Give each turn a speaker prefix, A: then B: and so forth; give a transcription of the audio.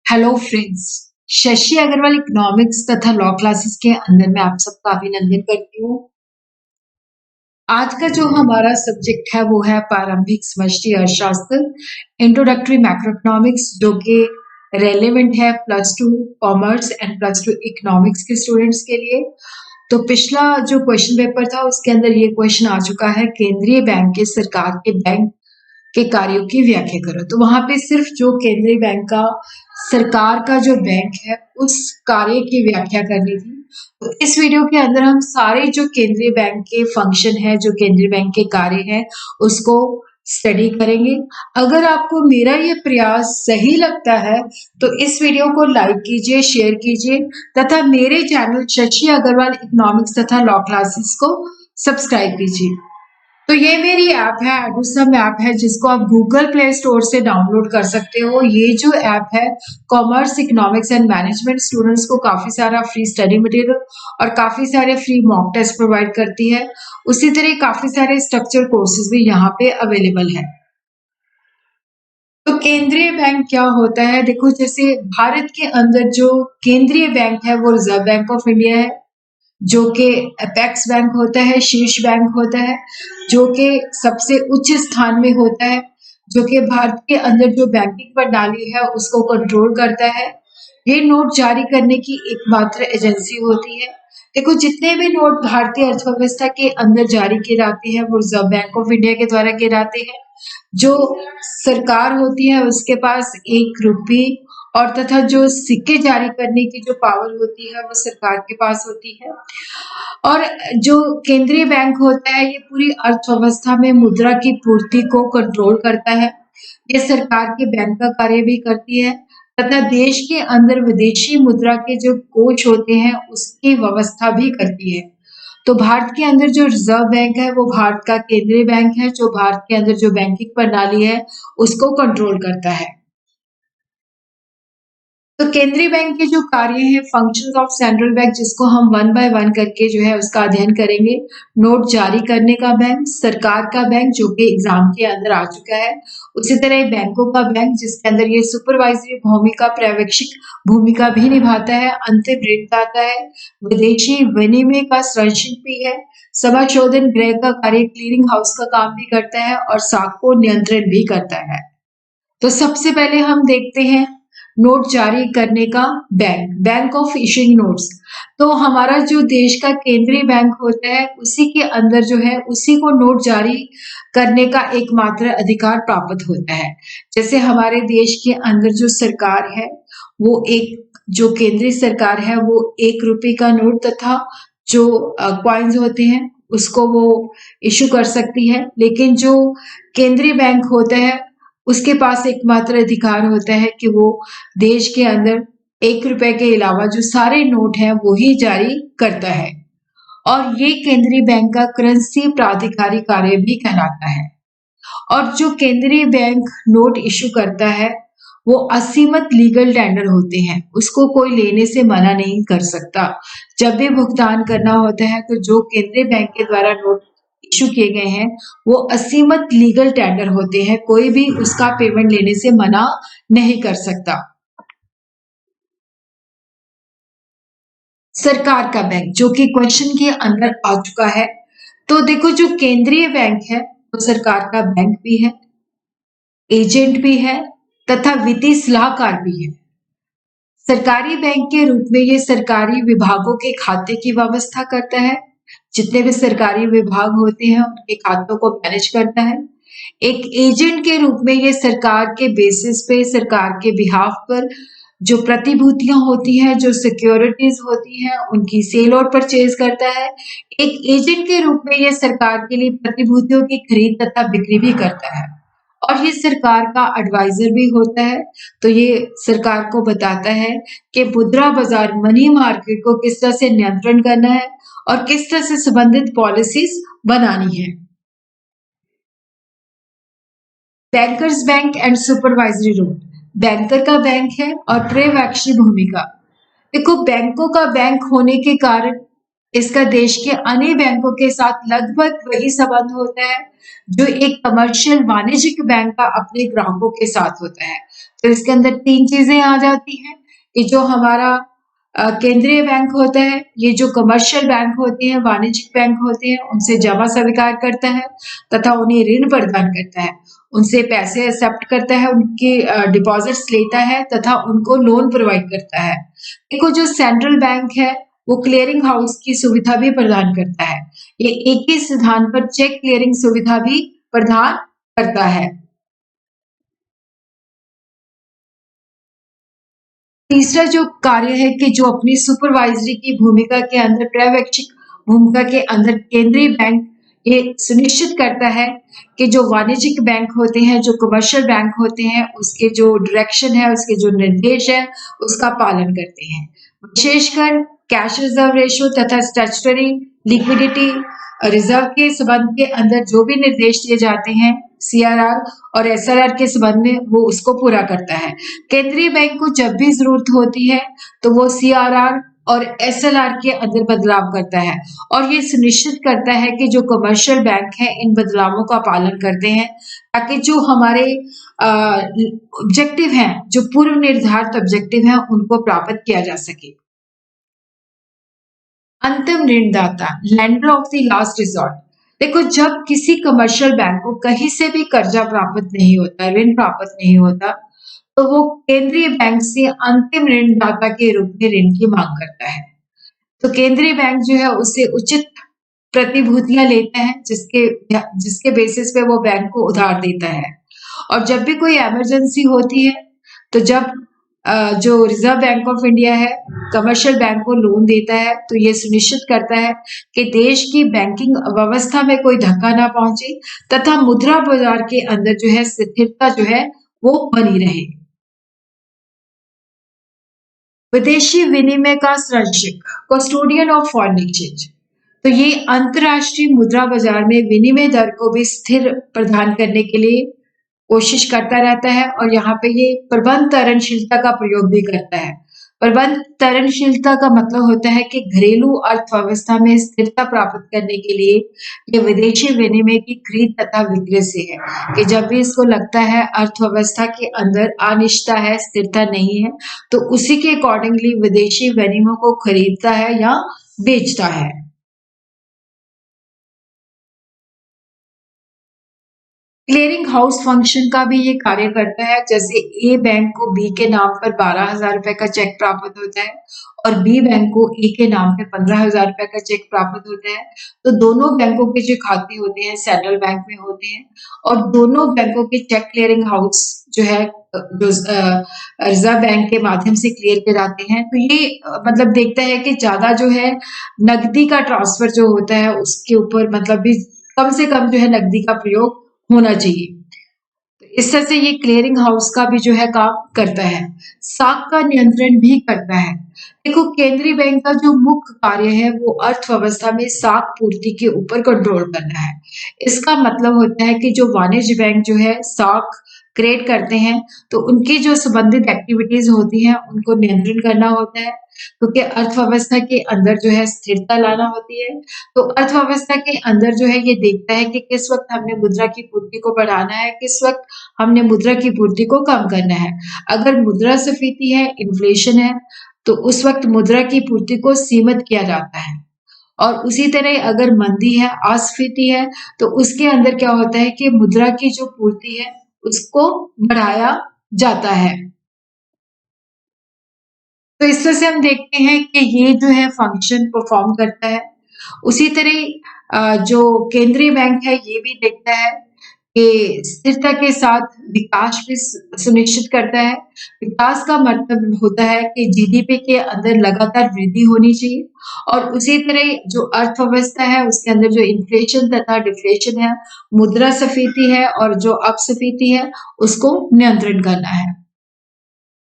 A: Hello friends. Shashi Agarwal economics तथा law classes के अंदर मैं आप सबका अभिनंदन करती हूँ। आज का जो हमारा सब्जेक्ट है वो है प्रारंभिक समष्टि अर्थशास्त्र, इंट्रोडक्टरी मैक्रोइकोनॉमिक्स, जो कि रेलेवेंट है +2 कॉमर्स एंड +2 इकोनॉमिक्स के स्टूडेंट्स के लिए। तो पिछला जो क्वेश्चन पेपर था उसके अंदर ये क्वेश्चन आ चुका है, केंद्रीय बैंक के सरकार के बैंक के कार्यों की व्याख्या करो। तो वहां पे सिर्फ जो केंद्रीय बैंक का सरकार का जो बैंक है उस कार्य की व्याख्या करनी थी। तो इस वीडियो के अंदर हम सारे जो केंद्रीय बैंक के फंक्शन है, जो केंद्रीय बैंक के कार्य है, उसको स्टडी करेंगे। अगर आपको मेरा ये प्रयास सही लगता है तो इस वीडियो को लाइक कीजिए, शेयर कीजिए तथा मेरे चैनल शशि अग्रवाल इकोनॉमिक्स तथा लॉ क्लासेस को सब्सक्राइब कीजिए। तो ये मेरी ऐप है, एडुसम ऐप है, जिसको आप गूगल प्ले स्टोर से डाउनलोड कर सकते हो। ये जो ऐप है commerce, economics and management students को काफी सारा फ्री स्टडी मटेरियल और काफी सारे फ्री मॉक टेस्ट प्रोवाइड करती है। उसी तरह काफी सारे स्ट्रक्चर कोर्सेज भी यहाँ पे अवेलेबल है। तो केंद्रीय बैंक क्या होता है? देखो, जैसे भारत के अंदर जो केंद्रीय बैंक है वो रिजर्व बैंक ऑफ इंडिया है, जो कि अपेक्स बैंक होता है, शीर्ष बैंक होता है, जो कि सबसे उच्च स्थान में होता है, जो कि भारत के अंदर जो बैंकिंग प्रणाली है उसको कंट्रोल करता है। ये नोट जारी करने की एकमात्र एजेंसी होती है। देखो, जितने भी नोट भारतीय अर्थव्यवस्था के अंदर जारी किए जाते हैं वो रिजर्व बैंक ऑफ इंडिया के द्वारा किए जाते हैं। जो सरकार होती है उसके पास 1 रुपये और तथा जो सिक्के जारी करने की जो पावर होती है वो सरकार के पास होती है। और जो केंद्रीय बैंक होता है ये पूरी अर्थव्यवस्था में मुद्रा की पूर्ति को कंट्रोल करता है। ये सरकार के बैंक का कार्य भी करती है तथा देश के अंदर विदेशी मुद्रा के जो कोष होते हैं उसकी व्यवस्था भी करती है। तो भारत के अंदर जो रिजर्व बैंक है वो भारत का केंद्रीय बैंक है, जो भारत के अंदर जो बैंकिंग प्रणाली है उसको कंट्रोल करता है। तो केंद्रीय बैंक के जो कार्य हैं, फंक्शंस ऑफ सेंट्रल बैंक, जिसको हम वन बाय वन करके जो है उसका अध्ययन करेंगे। नोट जारी करने का बैंक, सरकार का बैंक जो कि एग्जाम के अंदर आ चुका है। उसी तरह बैंकों का बैंक, जिसके अंदर ये सुपरवाइजरी भूमिका, पर्यवेक्षक भूमिका भी निभाता है, अंतिम ऋणदाता है, विदेशी विनिमय का संरक्षक भी है, समाशोधन गृह का कार्य, क्लीयरिंग हाउस का काम भी करता है और साख को नियंत्रण भी करता है। तो सबसे पहले हम देखते हैं नोट जारी करने का bank, bank of issuing notes. तो हमारा जो देश का केंद्रीय बैंक होता है उसी के अंदर जो है उसी को नोट जारी करने का एकमात्र अधिकार प्राप्त होता है। जैसे हमारे देश के अंदर जो सरकार है वो जो केंद्रीय सरकार है वो 1 रुपये का नोट तथा जो कॉइन्स होते हैं उसको वो इशू कर सकती है। लेकिन जो केंद्रीय बैंक होता है उसके पास एकमात्र अधिकार होता है कि वो देश के अंदर 1 रुपए के अलावा जो सारे नोट हैं वो ही जारी करता है। और ये केंद्रीय बैंक का करेंसी प्राधिकारी कार्य भी कहलाता है। और जो केंद्रीय बैंक नोट इशू करता है वो असीमित लीगल टेंडर होते हैं, उसको कोई लेने से मना नहीं कर सकता। जब भी भुगतान करना होता है तो जो केंद्रीय बैंक के द्वारा नोट इशू किए गए हैं वो असीमित लीगल टेंडर होते हैं, कोई भी उसका पेमेंट लेने से मना नहीं कर सकता। सरकार का बैंक, जो कि क्वेश्चन के अंदर आ चुका है। तो देखो, जो केंद्रीय बैंक है वो सरकार का बैंक भी है, एजेंट भी है तथा वित्तीय सलाहकार भी है। सरकारी बैंक के रूप में ये सरकारी विभागों के खाते की व्यवस्था करता है। जितने भी सरकारी विभाग होते हैं उनके खातों को मैनेज करता है। एक एजेंट के रूप में ये सरकार के बेसिस पे, सरकार के बिहाफ पर जो प्रतिभूतियां होती हैं, जो सिक्योरिटीज होती हैं, उनकी सेल और परचेज करता है। एक एजेंट के रूप में ये सरकार के लिए प्रतिभूतियों की खरीद तथा बिक्री भी करता है और ये सरकार का एडवाइजर भी होता है। तो ये सरकार को बताता है कि मुद्रा बाजार, मनी मार्केट को किस तरह से नियंत्रण करना है और किस तरह से संबंधित पॉलिसीज बनानी है। Bankers bank and supervisory role, banker का बैंक है और पर्यवेक्षी भूमिका। देखो, बैंकों का बैंक होने के कारण इसका देश के अन्य बैंकों के साथ लगभग वही संबंध होता है जो एक कमर्शियल वाणिज्यिक बैंक का अपने ग्राहकों के साथ होता है। तो इसके अंदर 3 चीजें आ जाती हैं कि जो हमारा केंद्रीय बैंक होता है, ये जो कमर्शियल बैंक होते हैं, वाणिज्यिक बैंक होते हैं, उनसे जमा स्वीकार करता है तथा उन्हें ऋण प्रदान करता है, उनसे पैसे एक्सेप्ट करता है, उनके डिपॉजिट्स लेता है तथा उनको लोन प्रोवाइड करता है। देखो जो सेंट्रल बैंक है वो क्लियरिंग हाउस की सुविधा भी प्रदान करता है। ये एक ही स्थान पर चेक क्लियरिंग सुविधा भी प्रदान करता है। तीसरा जो कार्य है कि जो अपनी सुपरवाइजरी की भूमिका के अंदर, पर्यवेक्षक भूमिका के अंदर केंद्रीय बैंक ये सुनिश्चित करता है कि जो वाणिज्यिक बैंक होते हैं, जो कमर्शियल बैंक होते हैं, उसके जो डायरेक्शन है, उसके जो निर्देश है, उसका पालन करते हैं। विशेषकर कैश रिजर्व रेशियो तथा स्टैट्यूटरी लिक्विडिटी रिजर्व के संबंध के अंदर जो भी निर्देश दिए जाते हैं सीआरआर और एसएलआर के संबंध में, वो उसको पूरा करता है। केंद्रीय बैंक को जब भी जरूरत होती है तो वो सीआरआर और एसएलआर के अंदर बदलाव करता है और ये सुनिश्चित करता है कि जो कमर्शियल बैंक है इन बदलावों का पालन करते हैं ताकि जो हमारे ऑब्जेक्टिव हैं, जो पूर्व निर्धारित ऑब्जेक्टिव हैं, उनको प्राप्त किया जा सके। अंतिम ऋणदाता, lender of the last resort. देखो जब किसी कमर्शियल बैंक को कहीं से भी कर्जा प्राप्त नहीं होता, ऋण प्राप्त नहीं होता, तो वो केंद्रीय बैंक से अंतिम ऋणदाता के रूप में ऋण की मांग करता है। तो केंद्रीय बैंक जो है उससे उचित प्रतिभूतियां लेता है जिसके जिसके बेसिस पे वो बैंक को उधार देता है। और जब भी कोई इमरजेंसी होती है तो जब जो रिजर्व बैंक ऑफ इंडिया है कमर्शियल बैंक को लोन देता है तो ये सुनिश्चित करता है कि देश की बैंकिंग व्यवस्था में कोई धक्का ना पहुंचे तथा मुद्रा बाजार के अंदर जो है स्थिरता जो है वो बनी रहे। विदेशी विनिमय का संरक्षक, कस्टोडियन ऑफ फॉरेन एक्सचेंज। तो ये अंतरराष्ट्रीय मुद्रा बाजार में विनिमय दर को भी स्थिर प्रदान करने के लिए कोशिश करता रहता है और यहाँ पे ये प्रबंध तरलशीलता का प्रयोग भी करता है। प्रबंध तरलशीलता का मतलब होता है कि घरेलू अर्थव्यवस्था में स्थिरता प्राप्त करने के लिए ये विदेशी विनिमय की खरीद तथा विक्रय से है कि जब भी इसको लगता है अर्थव्यवस्था के अंदर अनिश्चितता है, स्थिरता नहीं है, तो उसी के अकॉर्डिंगली विदेशी विनिमय को खरीदता है या बेचता है। क्लियरिंग हाउस फंक्शन का भी ये कार्य करता है। जैसे ए बैंक को बी के नाम पर 12,000 रुपए का चेक प्राप्त होता है और बी बैंक को ए के नाम पे 15,000 रुपए का चेक प्राप्त होता है, तो दोनों बैंकों के जो खाते होते हैं सेंट्रल बैंक में होते हैं और दोनों बैंकों के चेक क्लियरिंग हाउस जो है जो रिजर्व बैंक के माध्यम से क्लियर कराते हैं। तो ये मतलब देखता है कि ज्यादा जो है नकदी का ट्रांसफर जो होता है उसके ऊपर मतलब भी कम से कम जो है नकदी का प्रयोग होना चाहिए। तो इस तरह से ये क्लियरिंग हाउस का भी जो है काम करता है। साख का नियंत्रण भी करता है। देखो केंद्रीय बैंक का जो मुख्य कार्य है वो अर्थव्यवस्था में साख पूर्ति के ऊपर कंट्रोल करना है। इसका मतलब होता है कि जो वाणिज्य बैंक जो है साख क्रिएट करते हैं तो उनकी जो संबंधित एक्टिविटीज होती हैं उनको नियंत्रण करना होता है क्योंकि अर्थव्यवस्था के अंदर जो है स्थिरता लाना होती है। तो अर्थव्यवस्था के अंदर जो है ये देखता है कि किस वक्त हमने मुद्रा की पूर्ति को बढ़ाना है, किस वक्त हमने मुद्रा की पूर्ति को कम करना है। अगर मुद्रास्फीति है, इन्फ्लेशन है, तो उस वक्त मुद्रा की पूर्ति को सीमित किया जाता है। और उसी तरह अगर मंदी है, अस्फीति है, तो उसके अंदर क्या होता है कि मुद्रा की जो पूर्ति है उसको बढ़ाया जाता है। तो इस तरह से हम देखते हैं कि ये जो है फंक्शन परफॉर्म करता है। उसी तरह जो केंद्रीय बैंक है ये भी देखता है कि स्थिरता के साथ विकास भी सुनिश्चित करता है। विकास का मतलब होता है कि जीडीपी के अंदर लगातार वृद्धि होनी चाहिए और उसी तरह जो अर्थव्यवस्था है उसके अंदर जो इन्फ्लेशन तथा डिफ्लेशन है, मुद्रास्फीति है और जो अपस्फीति है उसको नियंत्रण करना है।